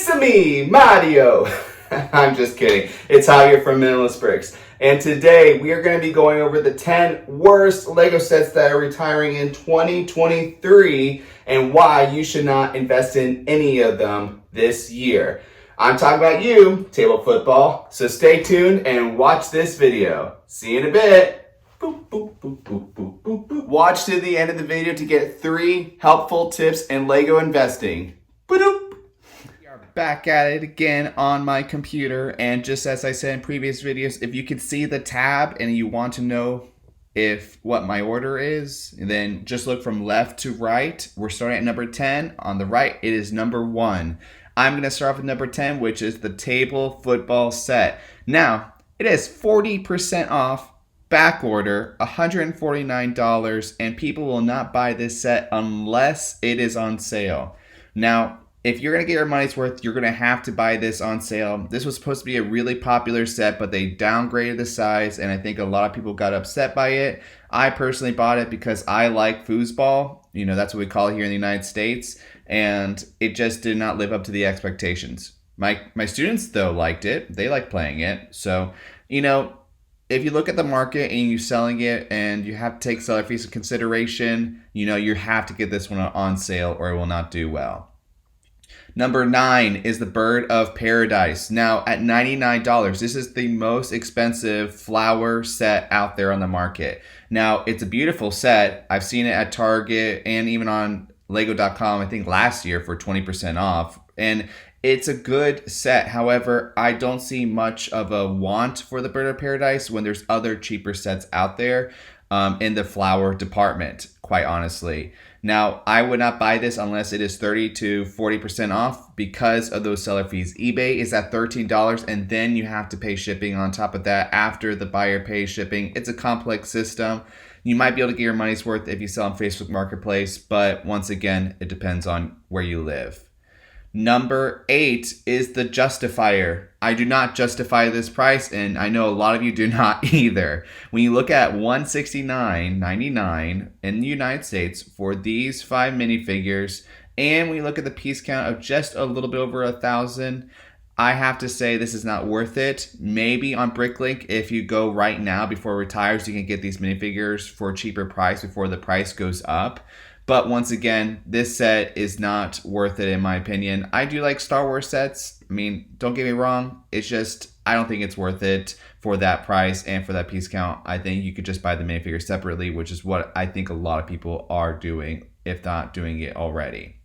It's me, Mario. I'm just kidding. It's Javier from Minimalist Bricks. And today we are going to be going over the 10 worst Lego sets that are retiring in 2023 and why you should not invest in any of them this year. I'm talking about you, table football. So stay tuned and watch this video. See you in a bit. Boop, boop, boop, boop, boop, boop, boop. Watch to the end of the video to get 3 helpful tips in Lego investing. Ba-doop. We are back at it again on my computer, and just as I said in previous videos, if you can see the tab and you want to know what my order is, then just look from left to right. We're starting at number 10. On the right, it is number 1. I'm going to start off with number 10, which is the table football set. Now, it is 40% off. Back order, $149, and people will not buy this set unless it is on sale. Now, if you're going to get your money's worth, you're going to have to buy this on sale. This was supposed to be a really popular set, but they downgraded the size, and I think a lot of people got upset by it. I personally bought it because I like foosball. You know, that's what we call it here in the United States, and it just did not live up to the expectations. My students, though, liked it. They like playing it. So, you know, if you look at the market and you're selling it and you have to take seller fees into consideration, you know, you have to get this one on sale or it will not do well. Number 9 is the Bird of Paradise. Now at $99, this is the most expensive flower set out there on the market. Now it's a beautiful set. I've seen it at Target and even on Lego.com, I think last year for 20% off. And it's a good set. However, I don't see much of a want for the Bird of Paradise when there's other cheaper sets out there in the flower department, quite honestly. Now, I would not buy this unless it is 30 to 40% off because of those seller fees. eBay is at $13 and then you have to pay shipping on top of that after the buyer pays shipping. It's a complex system. You might be able to get your money's worth if you sell on Facebook Marketplace, but once again, it depends on where you live. Number 8 is the Justifier. I do not justify this price, and I know a lot of you do not either. When you look at $169.99 in the United States for these 5 minifigures, and when you look at the piece count of just a little bit over 1,000, I have to say this is not worth it. Maybe on Bricklink, if you go right now before it retires, you can get these minifigures for a cheaper price before the price goes up. But once again, this set is not worth it in my opinion. I do like Star Wars sets. I mean, don't get me wrong. It's just, I don't think it's worth it for that price and for that piece count. I think you could just buy the minifigure separately, which is what I think a lot of people are doing, if not doing it already.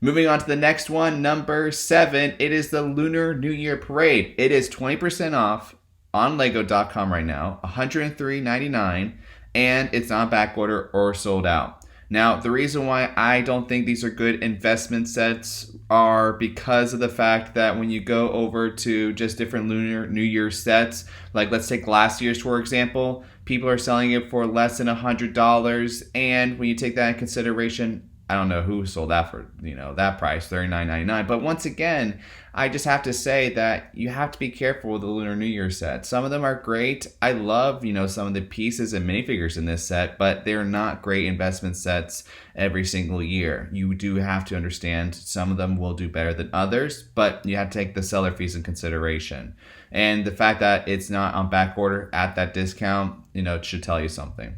Moving on to the next one, number 7, it is the Lunar New Year Parade. It is 20% off on Lego.com right now, $103.99, and it's not back order or sold out. Now, the reason why I don't think these are good investment sets are because of the fact that when you go over to just different Lunar New Year sets, like let's take last year's for example, people are selling it for less than $100, and when you take that in consideration, I don't know who sold that for, you know, that price, $39.99. But once again, I just have to say that you have to be careful with the Lunar New Year set. Some of them are great. I love, you know, some of the pieces and minifigures in this set, but they're not great investment sets every single year. You do have to understand some of them will do better than others, but you have to take the seller fees in consideration. And the fact that it's not on back order at that discount, you know, it should tell you something.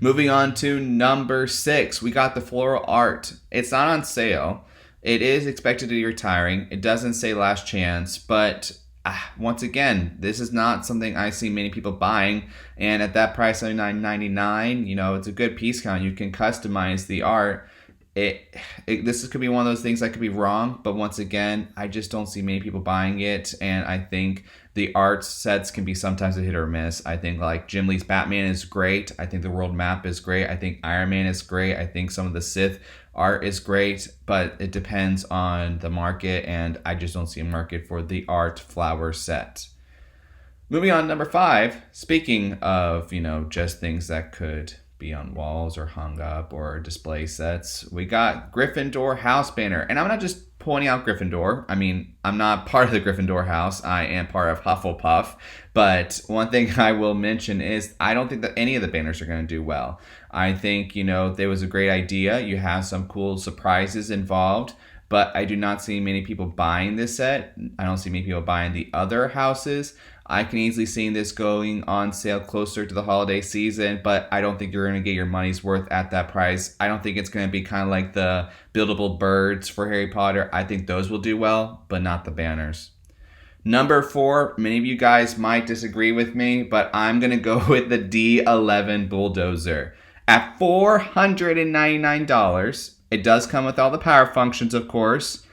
Moving on to number 6, we got the Floral Art. It's not on sale. It is expected to be retiring. It doesn't say last chance, but once again, this is not something I see many people buying. And at that price, $99.99, you know, it's a good piece count. You can customize the art. This could be one of those things that could be wrong, but once again, I just don't see many people buying it, and I think the art sets can be sometimes a hit or miss. I think like Jim Lee's Batman is great. I think the world map is great. I think Iron Man is great. I think some of the Sith art is great, but it depends on the market, and I just don't see a market for the art flower set. Moving on to number 5, speaking of, you know, just things that could be on walls or hung up or display sets, we got Gryffindor house banner. And I'm not just pointing out Gryffindor. I mean, I'm not part of the Gryffindor house. I am part of Hufflepuff. But one thing I will mention is I don't think that any of the banners are going to do well. I think, you know, there was a great idea. You have some cool surprises involved. but I do not see many people buying this set. I don't see many people buying the other houses. I can easily see this going on sale closer to the holiday season, but I don't think you're going to get your money's worth at that price. I don't think it's going to be kind of like the buildable birds for Harry Potter. I think those will do well, but not the banners. Number 4, many of you guys might disagree with me, but I'm going to go with the D11 Bulldozer. At $499, it does come with all the power functions, of course.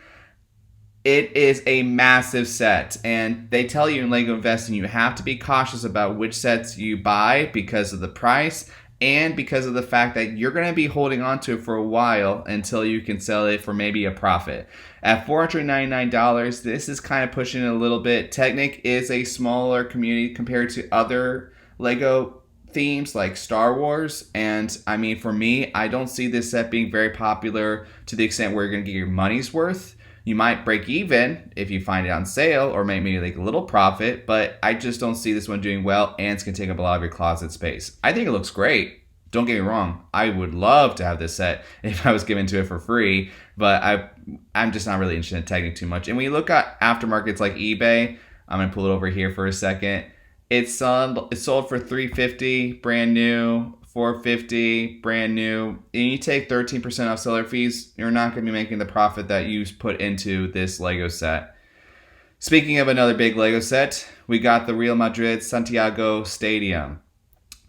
It is a massive set, and they tell you in LEGO investing you have to be cautious about which sets you buy because of the price and because of the fact that you're going to be holding on to it for a while until you can sell it for maybe a profit. At $499, this is kind of pushing it a little bit. Technic is a smaller community compared to other LEGO themes like Star Wars, and I mean, for me, I don't see this set being very popular to the extent where you're going to get your money's worth. You might break even if you find it on sale or maybe like a little profit, but I just don't see this one doing well, and it's going to take up a lot of your closet space. I think it looks great. Don't get me wrong. I would love to have this set if I was given to it for free, but I'm just not really interested in Technic too much. And when you look at aftermarkets like eBay, I'm going to pull it over here for a second. It's sold for $350 brand new, $450 brand new, and you take 13% off seller fees, you're not going to be making the profit that you put into this Lego set. Speaking of another big Lego set, we got the Real Madrid Santiago Stadium.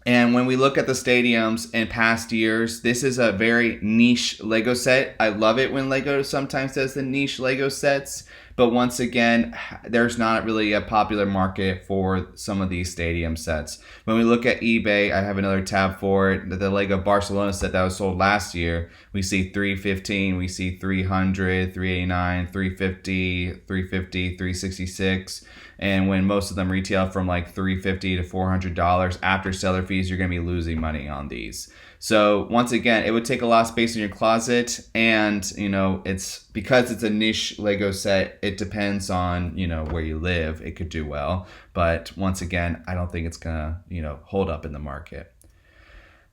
And when we look at the stadiums in past years, this is a very niche Lego set. I love it when Lego sometimes does the niche Lego sets, but once again, there's not really a popular market for some of these stadium sets. When we look at eBay, I have another tab for it. The Lego Barcelona set that was sold last year, we see $315, we see $300, $389, $350, $350, $366. And when most of them retail from like $350 to $400 after seller fees, you're going to be losing money on these. So once again, it would take a lot of space in your closet, and it's because it's a niche Lego set. It depends on where you live. It could do well, but once again, I don't think it's gonna hold up in the market.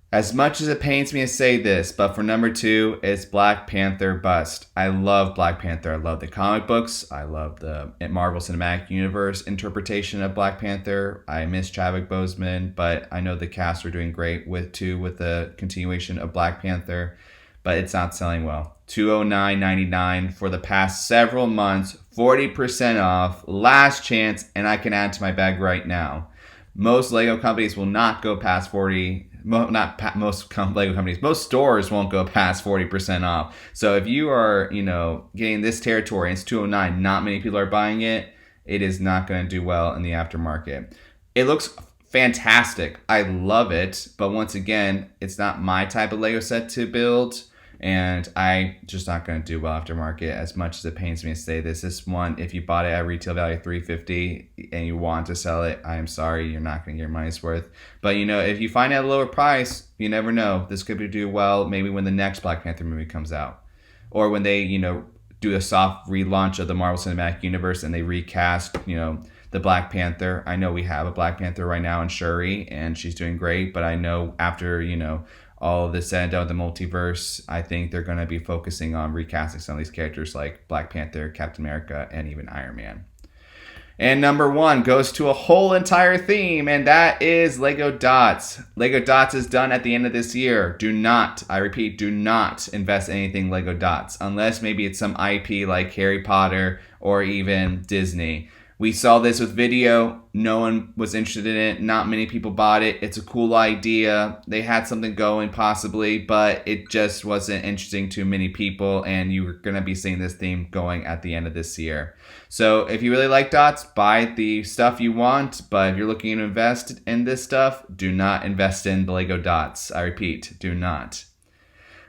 As much as it pains me to say this, but for number 2, it's Black Panther Bust. I love Black Panther. I love the comic books. I love the Marvel Cinematic Universe interpretation of Black Panther. I miss Chadwick Boseman, but I know the cast are doing great with the continuation of Black Panther, but it's not selling well. $209.99 for the past several months, 40% off, last chance, and I can add to my bag right now. Most Lego companies will not go past 40. Most Lego companies, most stores won't go past 40% off. So if you are, getting this territory, and it's $209, not many people are buying it, it is not going to do well in the aftermarket. It looks fantastic. I love it. But once again, it's not my type of Lego set to build, and I just not going to do well aftermarket. As much as it pains me to say this one, if you bought it at retail value $350 and you want to sell it, I am sorry, you're not going to get your money's worth. But if you find it at a lower price, you never know. This could do well maybe when the next Black Panther movie comes out, or when they do a soft relaunch of the Marvel Cinematic Universe and they recast the Black Panther. I know we have a Black Panther right now in Shuri, and she's doing great, but I know after all of this said and done with the multiverse, I think they're going to be focusing on recasting some of these characters like Black Panther, Captain America, and even Iron Man. And number 1 goes to a whole entire theme, and that is Lego Dots. Lego Dots is done at the end of this year. Do not, I repeat, do not invest in anything Lego Dots, unless maybe it's some IP like Harry Potter or even Disney. We saw this with video. No one was interested in it. Not many people bought it. It's a cool idea. They had something going possibly, but it just wasn't interesting to many people, and you're going to be seeing this theme going at the end of this year. So if you really like dots, buy the stuff you want, but if you're looking to invest in this stuff, do not invest in the Lego Dots. I repeat, do not.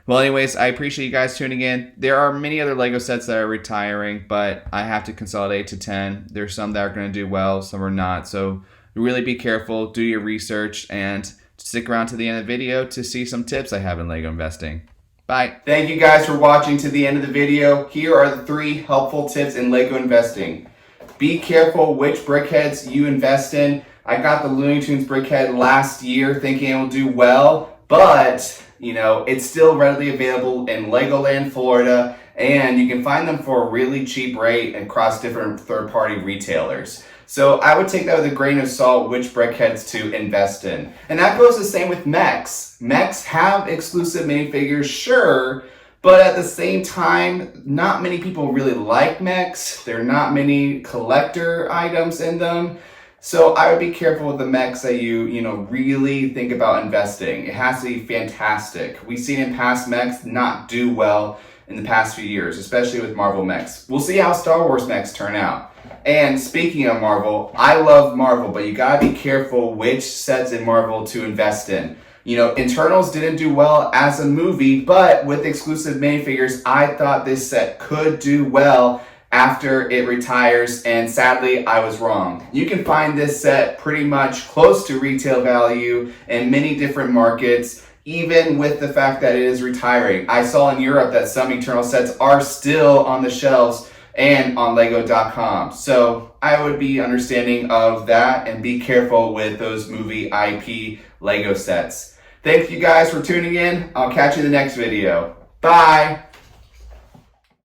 Well, anyways, I appreciate you guys tuning in. There are many other Lego sets that are retiring, but I have to consolidate to 10. There's some that are going to do well, some are not. So really be careful, do your research, and stick around to the end of the video to see some tips I have in Lego investing. Bye. Thank you guys for watching to the end of the video. Here are the 3 helpful tips in Lego investing. Be careful which brickheads you invest in. I got the Looney Tunes brickhead last year thinking it will do well, but it's still readily available in Legoland, Florida, and you can find them for a really cheap rate across different third-party retailers. So I would take that with a grain of salt, which brickheads to invest in. And that goes the same with mechs. Mechs have exclusive minifigures, sure, but at the same time, not many people really like mechs. There are not many collector items in them. So I would be careful with the mechs that you really think about investing. It has to be fantastic. We've seen in past mechs not do well in the past few years, especially with Marvel mechs. We'll see how Star Wars mechs turn out. And speaking of Marvel, I love Marvel, but you gotta be careful which sets in Marvel to invest in. Internals didn't do well as a movie, but with exclusive minifigures, I thought this set could do well after it retires, and sadly, I was wrong. You can find this set pretty much close to retail value in many different markets, even with the fact that it is retiring. I saw in Europe that some Eternal sets are still on the shelves and on Lego.com. So I would be understanding of that and be careful with those movie IP Lego sets. Thank you guys for tuning in. I'll catch you in the next video. Bye!